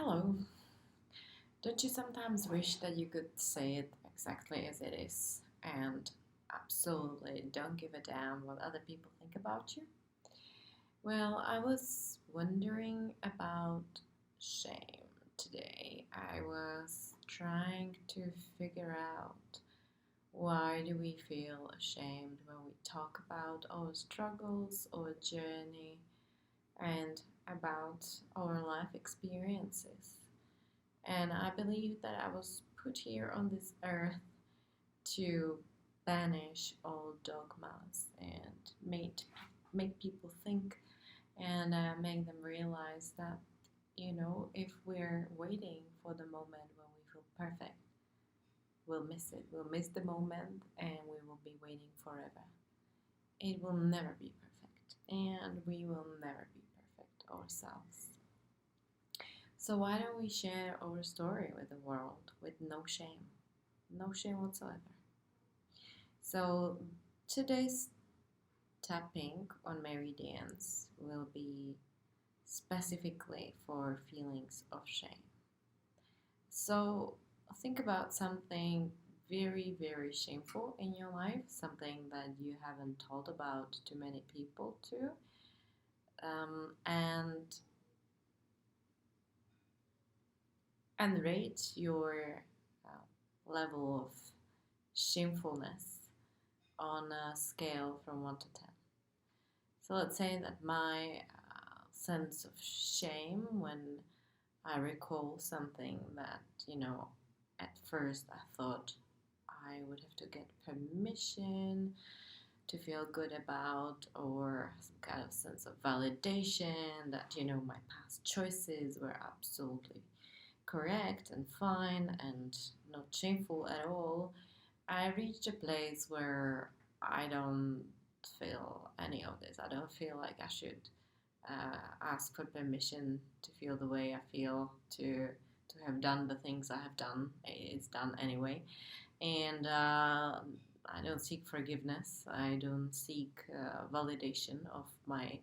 Hello. Don't you sometimes wish that you could say it exactly as it is and absolutely don't give a damn what other people think about you? Well, I was wondering about shame today. I was trying to figure out why do we feel ashamed when we talk about our struggles, our journey, and about our life experiences. And I believe that I was put here on this earth to banish all dogmas and make people think and make them realize that, if we're waiting for the moment when we feel perfect, we'll miss it. We'll miss the moment and we will be waiting forever. It will never be perfect, and we will never be perfect ourselves. So why don't we share our story with the world with no shame? No shame whatsoever. So today's tapping on meridians will be specifically for feelings of shame. So think about something very, very shameful in your life, something that you haven't told about to many people too, and rate your level of shamefulness on a scale from 1 to 10. So let's say that my sense of shame when I recall something that, at first I thought I would have to get permission to feel good about, or some kind of sense of validation that, my past choices were absolutely correct and fine and not shameful at all. I reached a place where I don't feel any of this. I don't feel like I should ask for permission to feel the way I feel, to have done the things I have done. It's done anyway, and I don't seek forgiveness. I don't seek validation of my,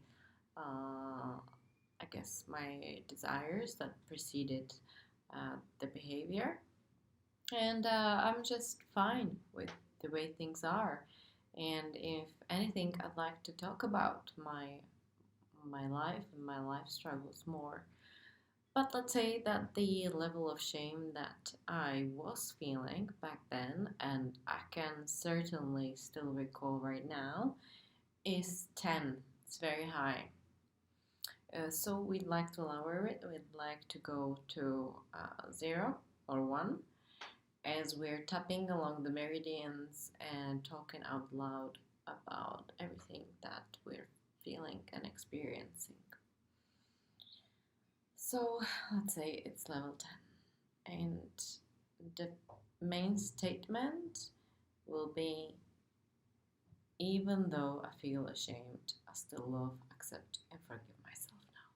I guess, my desires that preceded the behavior, and I'm just fine with the way things are. And if anything, I'd like to talk about my life and my life struggles more. But let's say that the level of shame that I was feeling back then, and I can certainly still recall right now, is 10. It's very high. So we'd like to lower it. We'd like to go to 0 or 1 as we're tapping along the meridians and talking out loud about everything that we're feeling and experiencing. So let's say it's level 10, and the main statement will be: even though I feel ashamed, I still love, accept, and forgive myself now.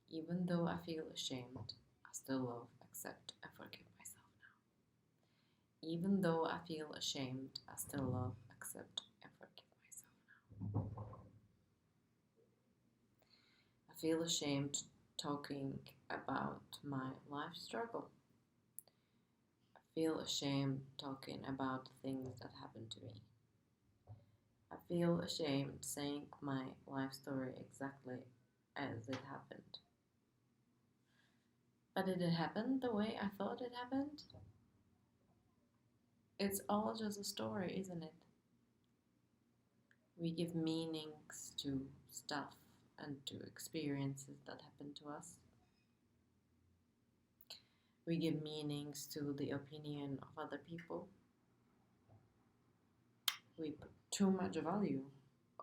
Even though I feel ashamed, I still love, accept, and forgive myself now. Even though I feel ashamed, I still love, accept, and forgive myself now. I feel ashamed talking about my life struggle. I feel ashamed talking about things that happened to me. I feel ashamed saying my life story exactly as it happened. But did it happen the way I thought it happened? It's all just a story, isn't it? We give meanings to stuff and to experiences that happen to us. We give meanings to the opinion of other people. We put too much value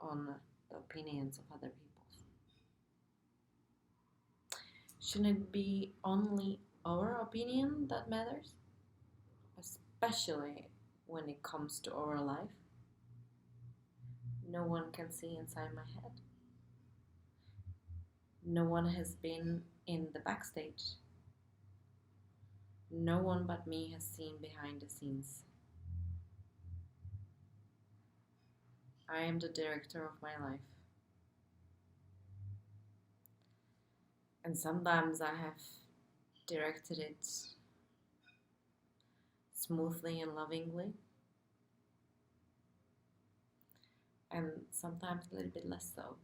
on the opinions of other people. Shouldn't it be only our opinion that matters? Especially when it comes to our life. No one can see inside my head. No one has been in the backstage. No one but me has seen behind the scenes. I am the director of my life. And sometimes I have directed it smoothly and lovingly, and sometimes a little bit less so.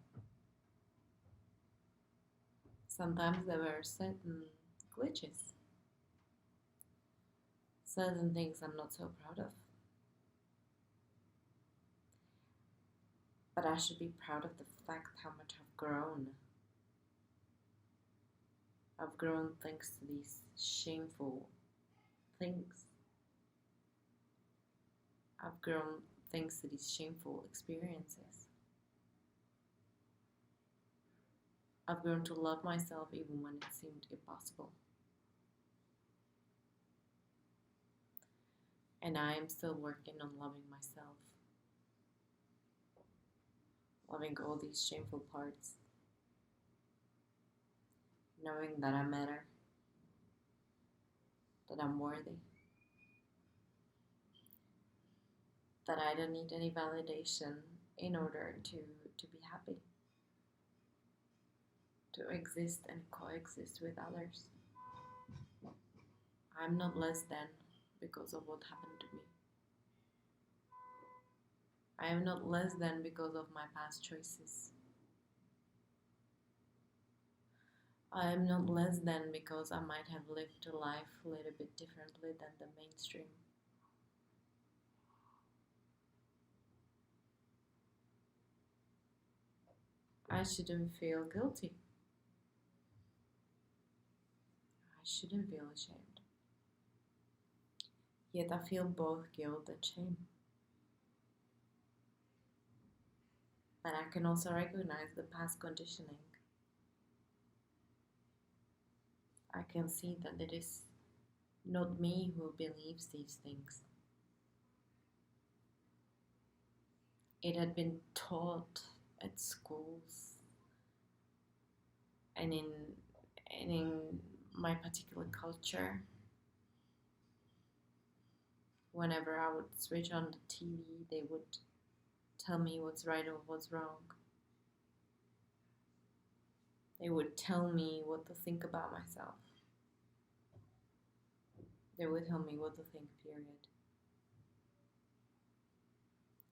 Sometimes there were certain glitches, certain things I'm not so proud of. But I should be proud of the fact how much I've grown. I've grown thanks to these shameful things. I've grown thanks to these shameful experiences. I've grown to love myself even when it seemed impossible. And I am still working on loving myself. Loving all these shameful parts. Knowing that I matter. That I'm worthy. That I don't need any validation in order to be happy. To exist and coexist with others. I'm not less than because of what happened to me. I am not less than because of my past choices. I am not less than because I might have lived a life a little bit differently than the mainstream. I shouldn't feel guilty. I shouldn't feel ashamed. Yet I feel both guilt and shame. But I can also recognize the past conditioning. I can see that it is not me who believes these things. It had been taught at schools and in my particular culture. Whenever I would switch on the TV, they would tell me what's right or what's wrong. They would tell me what to think about myself. They would tell me what to think, period.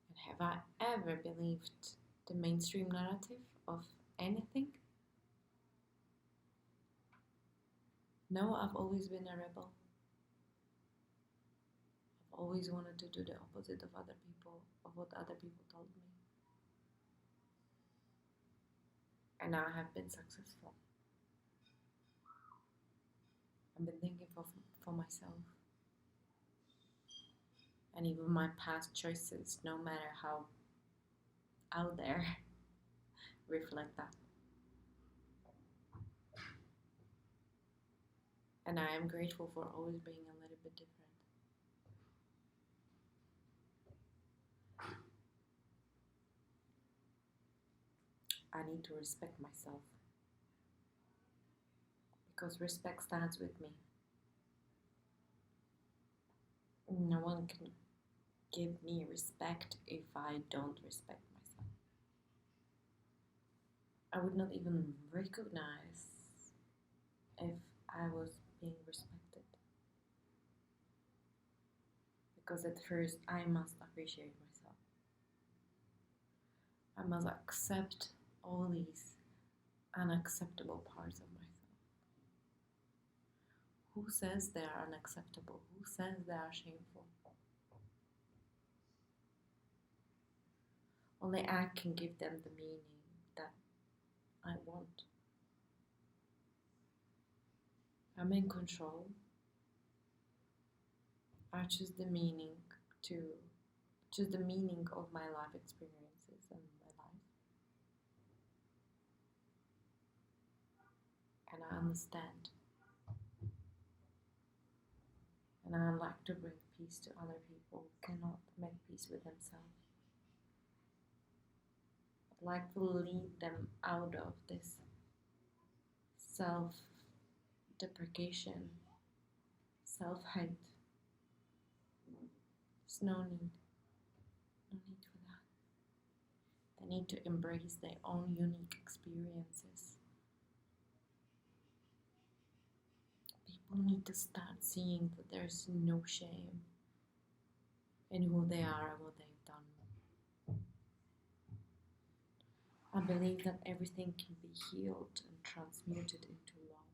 And have I ever believed the mainstream narrative of anything? No, I've always been a rebel. I've always wanted to do the opposite of other people, of what other people told me. And I have been successful. I've been thinking for myself. And even my past choices, no matter how out there, reflect that. And I am grateful for always being a little bit different. I need to respect myself. Because respect starts with me. No one can give me respect if I don't respect myself. I would not even recognize if I was being respected. Because at first I must appreciate myself. I must accept all these unacceptable parts of myself. Who says they are unacceptable? Who says they are shameful? Only I can give them the meaning that I want. I'm in control. I choose the meaning of my life experiences and my life. And I understand. And I like to bring peace to other people who cannot make peace with themselves. I'd like to lead them out of this self-deprecation, self-hate. There's no need for that. They need to embrace their own unique experiences. Be people need to start seeing that there's no shame in who they are and what they've done. I believe that everything can be healed and transmuted into love.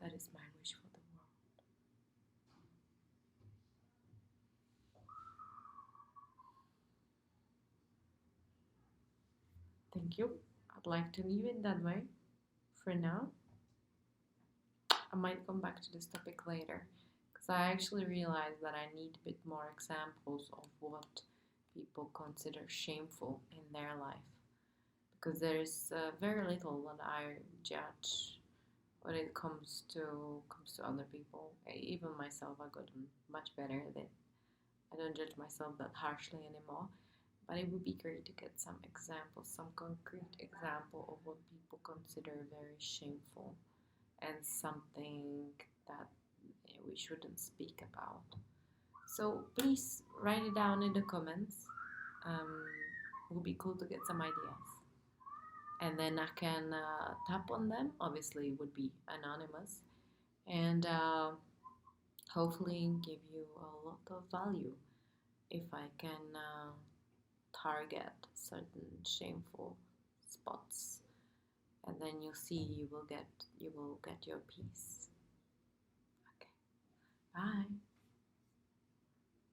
That is my wish for the world. Thank you. I'd like to leave it that way for now. I might come back to this topic later because I actually realized that I need a bit more examples of what people consider shameful in their life, because there's very little that I judge when it comes to other people. Even myself, I've gotten much better at it. I don't judge myself that harshly anymore. But it would be great to get some examples, some concrete example of what people consider very shameful and something that we shouldn't speak about. So please write it down in the comments. It would be cool to get some ideas. And then I can tap on them. Obviously, it would be anonymous. And hopefully give you a lot of value if I can target certain shameful spots, and then you'll see you will get your peace. Okay, bye.